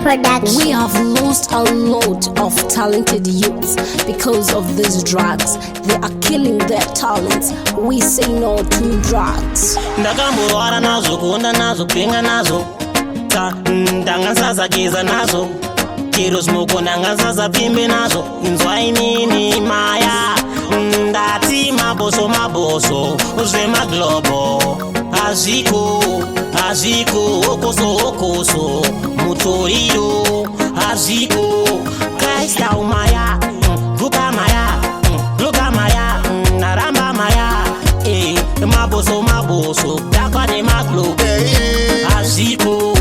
Production. We have lost a lot of talented youths because of these drugs. They are killing their talents. We say no to drugs. Ndakamborwara nazo, kuonda nazo, kupenga nazo, ndangasaza geza nazo, chero smoko ndangasaza pimbe nazo, inzwai nini maya, ndati maboso, uzvema globo, aziko, okoso, mutoriro, aziko, Christ au maya, luka maya, naramba maya, maboso, dakwane maglobo, aziko.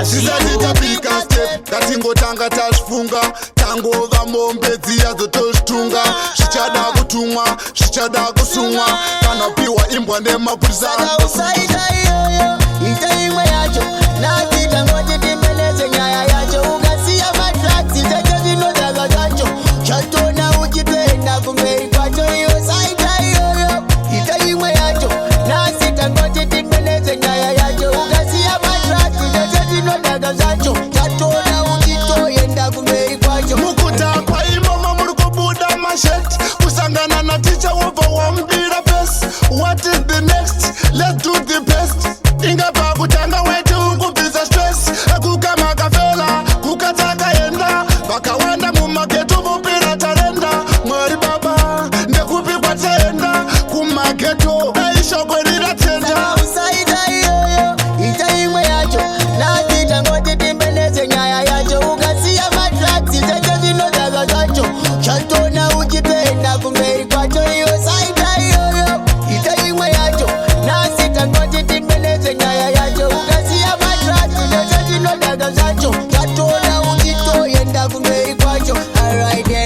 Zisatitapika step tatingotanga tazvifunga tangova mombe dziya dzotozvitunga zvichada kutumwa zvichada kusumwa kana piwa imbwa nemapurisa usaita iyoyo ita imwe yacho nati tangoti timbeleze nyaya yacho ukasiya matraksi tete zvinodhaka zvacho chatona uchitoenda kumberi kwacho iyo saita iyoyo ita imwe yacho nasi tangoti timbeleze nyaya yacho ukasiya matraksi tete zvinodhaka zvacho chatona uchitoenda kumberi kwacho mukutakwa imomo muri kubuda masheti kusangana na ticha wobva wamubira pesi what is the next let's do the best ingabva kutanga wetu ukubvisa stress kukama kafela kukatakaenda vakawanda mumageto vopera tarenda mwari baba ndekupi kwataenda kumageto aishoko riratenda usaita iyoyo ita imwe yacho nati tangoti timbeleze nyaya yacho ukasiya matraksi tete zvinodhaka zvacho chatona uchitoenda kumberi kwacho iyo saita iyoyo ita imwe yacho nasi tangoti timbeleze nyaya yacho ukasiya matraksi tete zvinodhaka zvacho chatona uchitoenda kumberi kwacho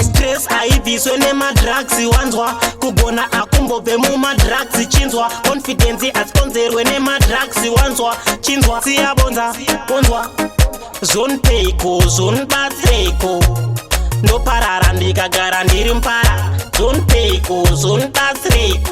Stress haibviswe nemadrugs wanzwa kugona akumbobe mumadrugs chinzwa confidence asikonzerwe nemadrugs wanzwa chinzwa siyabonza zonpeiko zonbatsireko ndoparara ndikagara ndiri mpara zonpeiko zonbatsireko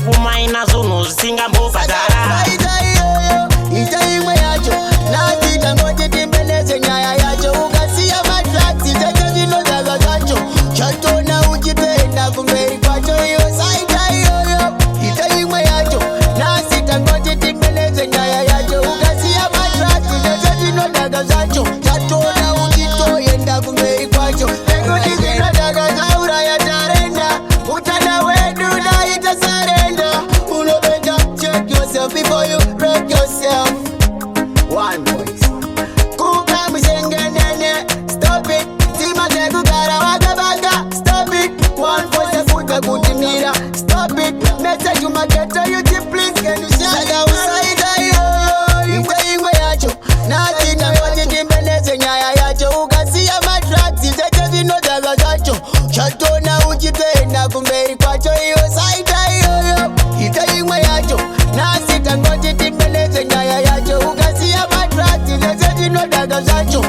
kumaina zonhu zvisingambobhadhara saita iyoyo ita imwe yacho nati tangoti timbeleze nyaya yacho ukasiya matraksi tete zvinodhaka zvacho chatona uchitoenda kumberi kwacho iyo saita iyoyo ita imwe yacho nasi tangoti timbeleze nyaya yacho ukasiya matraksi tete zvinodhaka zvacho chatona uchitoenda kumberi kwacho nekuti zvinodhaka zvauraya tarenda utana wedu daita sarenda unobenja check yourself before you break yourself one voice kuka mushengenene stop it timaze kugara wakabaga stop it one voice kuka kutimira stop it message umageto yuti please can you share saka usaita iyoyo ita imwe yacho nati tangoti timbeleze nyaya yacho ukasiya matraksi tete zvinodhaka zvacho chatona uchitoenda kumberi kwacho iyo saita iyoyo ita imwe yacho nasi tangoti timbeleze nyaya yacho ukasiya matraksi tete zvinodhaka zvacho